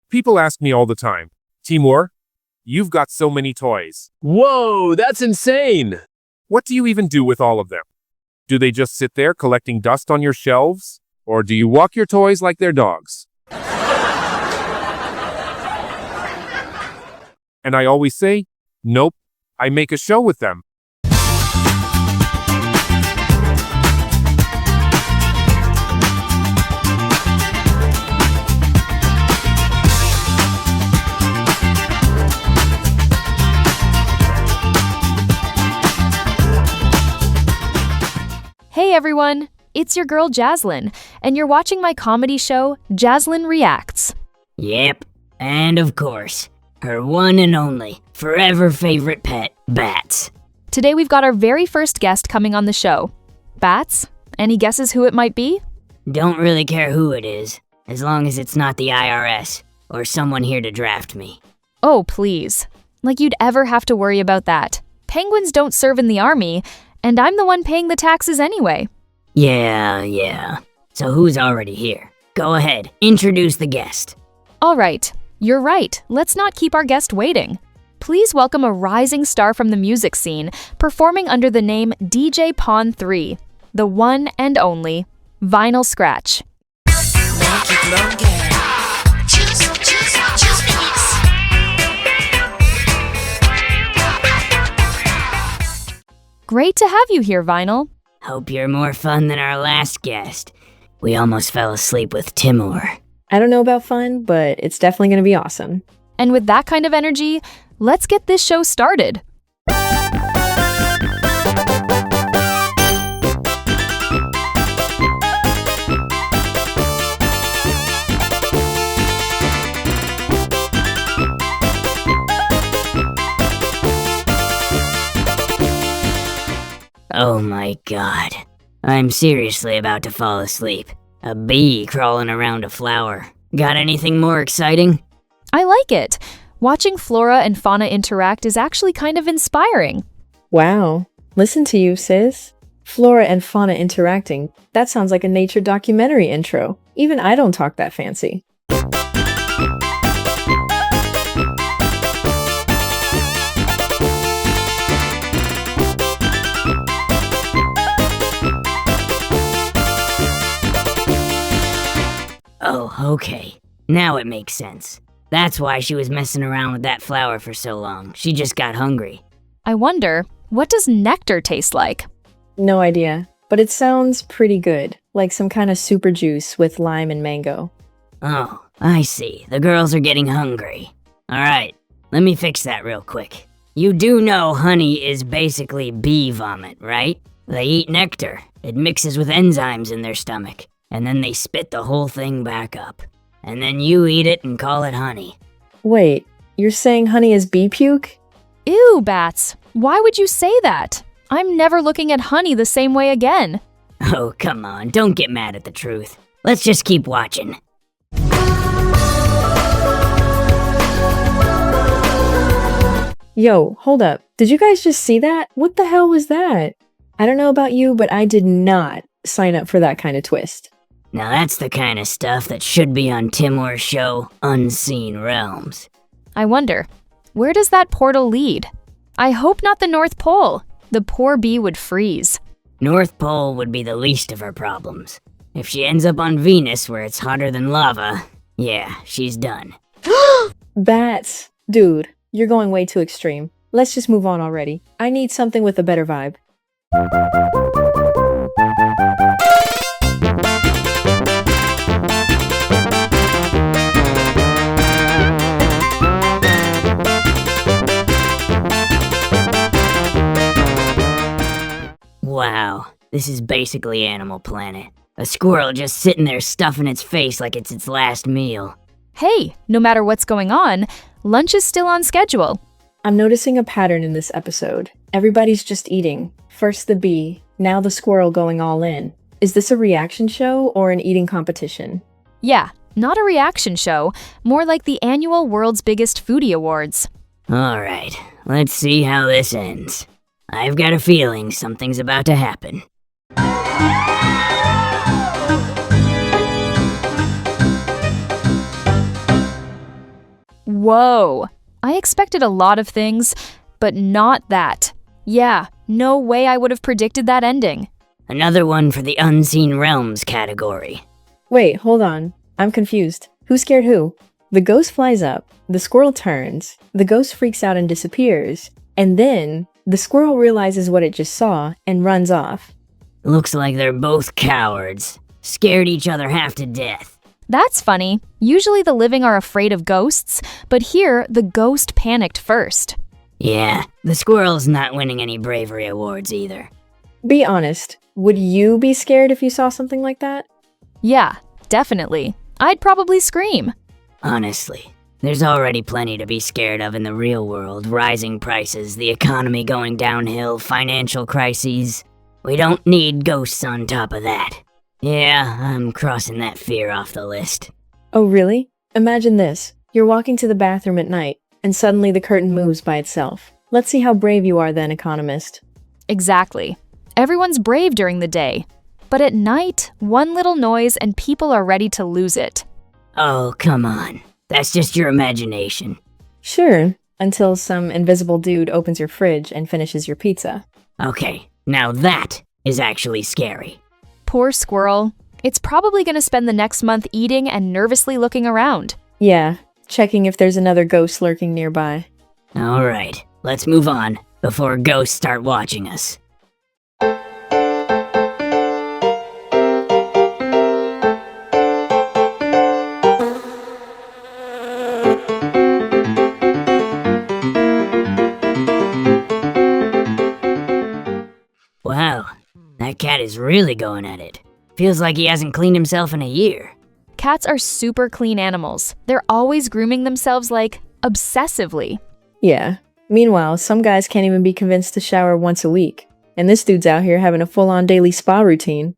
People ask me all the time, Timur, you've got so many toys. Whoa, that's insane! What do you even do with all of them? Do they just sit there collecting dust on your shelves? Or do you walk your toys like they're dogs? And I always say, nope, I make a show with them. Hey everyone, it's your girl Jazzlyn, and you're watching my comedy show, Jazzlyn Reacts. Yep, and of course, her one and only, forever favorite pet, Bats. Today we've got our very first guest coming on the show. Bats? Any guesses who it might be? Don't really care who it is, as long as it's not the IRS, or someone here to draft me. Oh, please. Like you'd ever have to worry about that. Penguins don't serve in the army, and I'm the one paying the taxes anyway. Yeah. So who's already here? Go ahead, introduce the guest. All right, you're right. Let's not keep our guest waiting. Please welcome a rising star from the music scene, performing under the name DJ Pon-3, the one and only Vinyl Scratch. Great to have you here, Vinyl. Hope you're more fun than our last guest. We almost fell asleep with Timur. I don't know about fun, but it's definitely going to be awesome. And with that kind of energy, let's get this show started. Oh my god. I'm seriously about to fall asleep. A bee crawling around a flower. Got anything more exciting? I like it. Watching flora and fauna interact is actually kind of inspiring. Wow. Listen to you, sis. Flora and fauna interacting. That sounds like a nature documentary intro. Even I don't talk that fancy. Oh, okay. Now it makes sense. That's why she was messing around with that flower for so long. She just got hungry. I wonder, what does nectar taste like? No idea, but it sounds pretty good. Like some kind of super juice with lime and mango. Oh, I see. The girls are getting hungry. Alright, let me fix that real quick. You do know honey is basically bee vomit, right? They eat nectar. It mixes with enzymes in their stomach. And then they spit the whole thing back up. And then you eat it and call it honey. Wait, you're saying honey is bee puke? Ew, Bats. Why would you say that? I'm never looking at honey the same way again. Oh, come on, don't get mad at the truth. Let's just keep watching. Yo, hold up. Did you guys just see that? What the hell was that? I don't know about you, but I did not sign up for that kind of twist. Now that's the kind of stuff that should be on Timur's show, Unseen Realms. I wonder, where does that portal lead? I hope not the North Pole. The poor bee would freeze. North Pole would be the least of her problems. If she ends up on Venus where it's hotter than lava, yeah, she's done. Bats. Dude, you're going way too extreme. Let's just move on already. I need something with a better vibe. Wow, this is basically Animal Planet. A squirrel just sitting there stuffing its face like it's its last meal. Hey, no matter what's going on, lunch is still on schedule. I'm noticing a pattern in this episode. Everybody's just eating. First the bee, now the squirrel going all in. Is this a reaction show or an eating competition? Yeah, not a reaction show, more like the annual World's Biggest Foodie Awards. Alright, let's see how this ends. I've got a feeling something's about to happen. Whoa. I expected a lot of things, but not that. Yeah, no way I would have predicted that ending. Another one for the Unseen Realms category. Wait, hold on. I'm confused. Who scared who? The ghost flies up, the squirrel turns, the ghost freaks out and disappears, and then the squirrel realizes what it just saw and runs off. Looks like they're both cowards. Scared each other half to death. That's funny. Usually the living are afraid of ghosts, but here the ghost panicked first. Yeah, the squirrel's not winning any bravery awards either. Be honest, would you be scared if you saw something like that? Yeah, definitely. I'd probably scream. Honestly, there's already plenty to be scared of in the real world. Rising prices, the economy going downhill, financial crises. We don't need ghosts on top of that. Yeah, I'm crossing that fear off the list. Oh, really? Imagine this. You're walking to the bathroom at night, and suddenly the curtain moves by itself. Let's see how brave you are then, economist. Exactly. Everyone's brave during the day. But at night, one little noise and people are ready to lose it. Oh, come on. That's just your imagination. Sure, until some invisible dude opens your fridge and finishes your pizza. Okay, now that is actually scary. Poor squirrel. It's probably going to spend the next month eating and nervously looking around. Yeah, checking if there's another ghost lurking nearby. Alright, let's move on before ghosts start watching us. Wow, that cat is really going at it. Feels like he hasn't cleaned himself in a year. Cats are super clean animals. They're always grooming themselves like obsessively. Yeah. Meanwhile, some guys can't even be convinced to shower once a week. And this dude's out here having a full-on daily spa routine.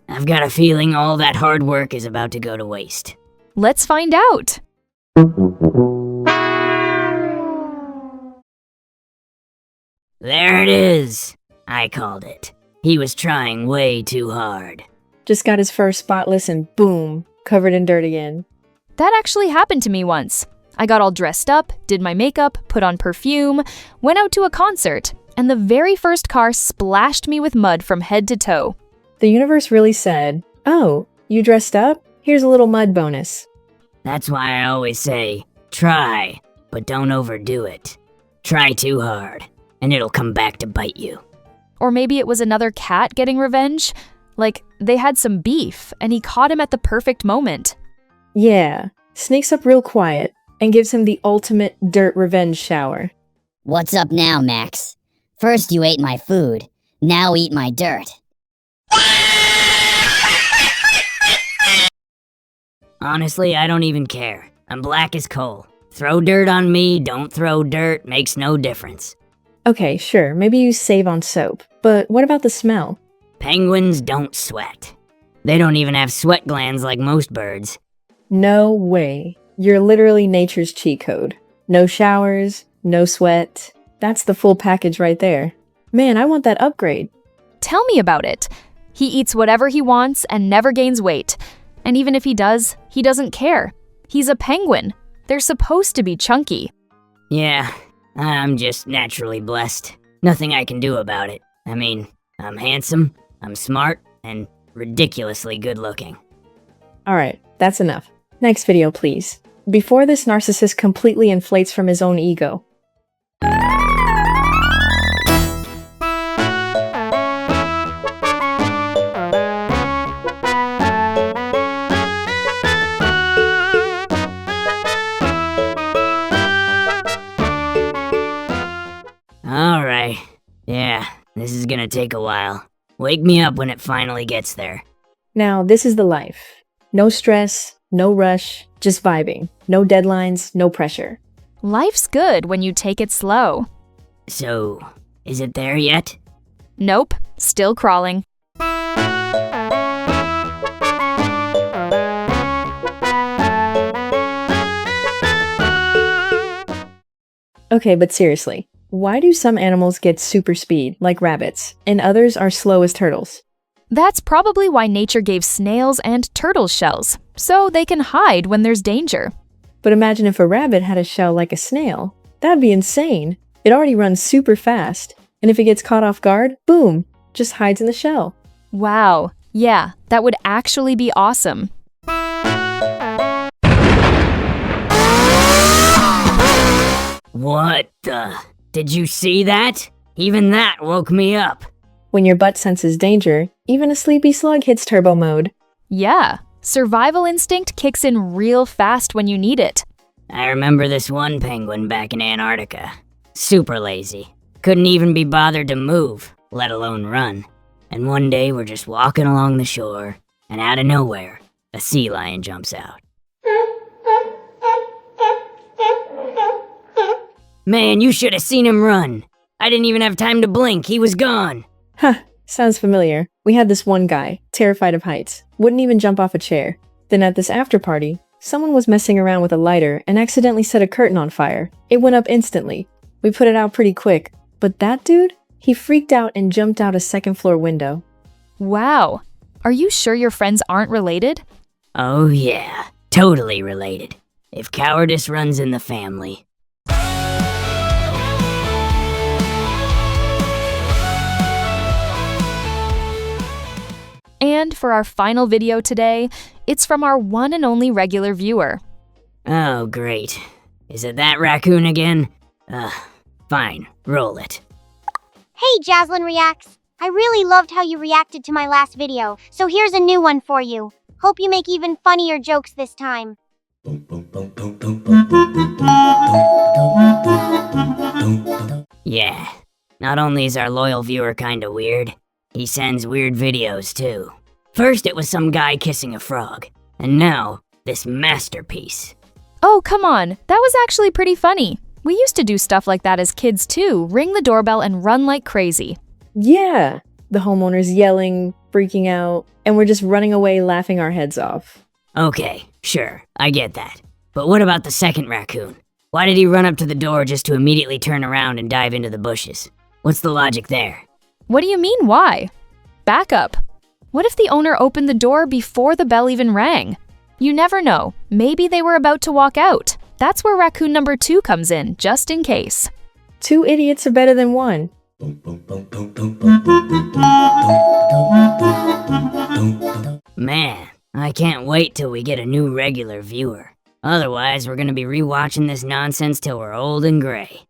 I've got a feeling all that hard work is about to go to waste. Let's find out. There it is. I called it. He was trying way too hard. Just got his first spotless and boom, covered in dirt again. That actually happened to me once. I got all dressed up, did my makeup, put on perfume, went out to a concert, and the very first car splashed me with mud from head to toe. The universe really said, "Oh, you dressed up? Here's a little mud bonus." That's why I always say, try, but don't overdo it. Try too hard, and it'll come back to bite you. Or maybe it was another cat getting revenge. Like, they had some beef, and he caught him at the perfect moment. Yeah, sneaks up real quiet and gives him the ultimate dirt revenge shower. What's up now, Max? First you ate my food, now eat my dirt. Honestly, I don't even care. I'm black as coal. Throw dirt on me, don't throw dirt, makes no difference. Okay, sure, maybe you save on soap, but what about the smell? Penguins don't sweat. They don't even have sweat glands like most birds. No way. You're literally nature's cheat code. No showers, no sweat. That's the full package right there. Man, I want that upgrade. Tell me about it. He eats whatever he wants and never gains weight. And even if he does, he doesn't care. He's a penguin. They're supposed to be chunky. Yeah, I'm just naturally blessed. Nothing I can do about it. I mean, I'm handsome, I'm smart, and ridiculously good looking. Alright, that's enough. Next video, please. Before this narcissist completely inflates from his own ego. Alright, yeah, this is gonna take a while. Wake me up when it finally gets there. Now, this is the life. No stress, no rush, just vibing. No deadlines, no pressure. Life's good when you take it slow. So, is it there yet? Nope, still crawling. Okay, but seriously, why do some animals get super speed, like rabbits, and others are slow as turtles? That's probably why nature gave snails and turtles shells, so they can hide when there's danger. But imagine if a rabbit had a shell like a snail. That'd be insane. It already runs super fast, and if it gets caught off guard, boom, just hides in the shell. Wow, yeah, that would actually be awesome. What the? Did you see that? Even that woke me up. When your butt senses danger, even a sleepy slug hits turbo mode. Yeah, survival instinct kicks in real fast when you need it. I remember this one penguin back in Antarctica. Super lazy. Couldn't even be bothered to move, let alone run. And one day we're just walking along the shore, and out of nowhere, a sea lion jumps out. Man, you should have seen him run. I didn't even have time to blink, he was gone. Huh, sounds familiar. We had this one guy, terrified of heights, wouldn't even jump off a chair. Then at this after party, someone was messing around with a lighter and accidentally set a curtain on fire. It went up instantly. We put it out pretty quick, but that dude? He freaked out and jumped out a second-floor window. Wow, are you sure your friends aren't related? Oh yeah, totally related. If cowardice runs in the family. And for our final video today, it's from our one and only regular viewer. Oh great. Is it that raccoon again? Fine, roll it. Hey, Jazzlyn Reacts! I really loved how you reacted to my last video, so here's a new one for you. Hope you make even funnier jokes this time. Yeah, not only is our loyal viewer kinda weird, he sends weird videos too. First it was some guy kissing a frog, and now this masterpiece. Oh, come on, that was actually pretty funny. We used to do stuff like that as kids too, ring the doorbell and run like crazy. Yeah, the homeowner's yelling, freaking out, and we're just running away laughing our heads off. Okay, sure, I get that. But what about the second raccoon? Why did he run up to the door just to immediately turn around and dive into the bushes? What's the logic there? What do you mean, why? Back up. What if the owner opened the door before the bell even rang? You never know, maybe they were about to walk out. That's where raccoon number 2 comes in, just in case. 2 idiots are better than one. Man, I can't wait till we get a new regular viewer. Otherwise, we're gonna be rewatching this nonsense till we're old and gray.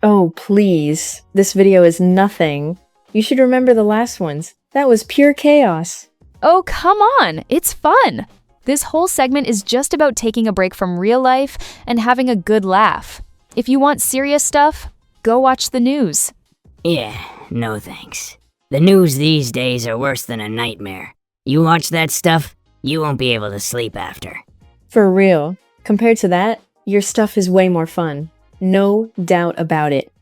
Oh, please. This video is nothing. You should remember the last ones. That was pure chaos. Oh, come on, it's fun. This whole segment is just about taking a break from real life and having a good laugh. If you want serious stuff, go watch the news. Yeah, no thanks. The news these days are worse than a nightmare. You watch that stuff, you won't be able to sleep after. For real. Compared to that, your stuff is way more fun. No doubt about it.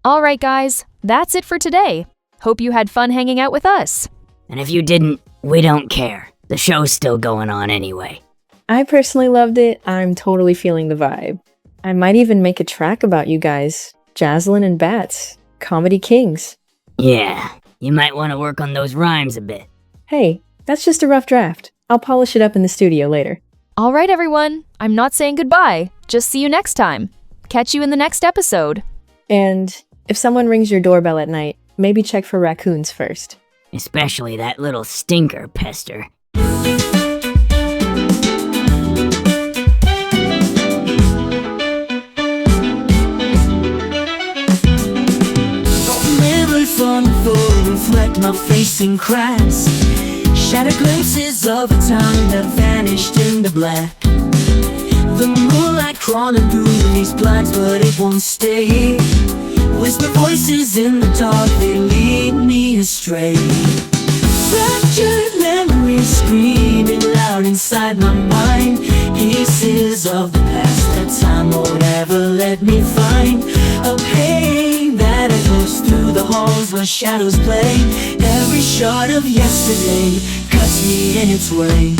Alright guys, that's it for today. Hope you had fun hanging out with us. And if you didn't, we don't care. The show's still going on anyway. I personally loved it. I'm totally feeling the vibe. I might even make a track about you guys. Jazzlyn and Bats. Comedy Kings. Yeah, you might want to work on those rhymes a bit. Hey, that's just a rough draft. I'll polish it up in the studio later. Alright everyone, I'm not saying goodbye. Just see you next time. Catch you in the next episode. And if someone rings your doorbell at night, maybe check for raccoons first. Especially that little stinker, Pester. Mirrors on the floor reflect my face in cracks. Shattered glimpses of a time that vanished in the black. The moonlight crawling through these blinds, but it won't stay. Whisper voices in the dark, they lead me astray. Fractured memories screaming loud inside my mind. Pieces of the past that time won't ever let me find. A pain that echoes through the halls where shadows play. Every shot of yesterday cuts me in its way.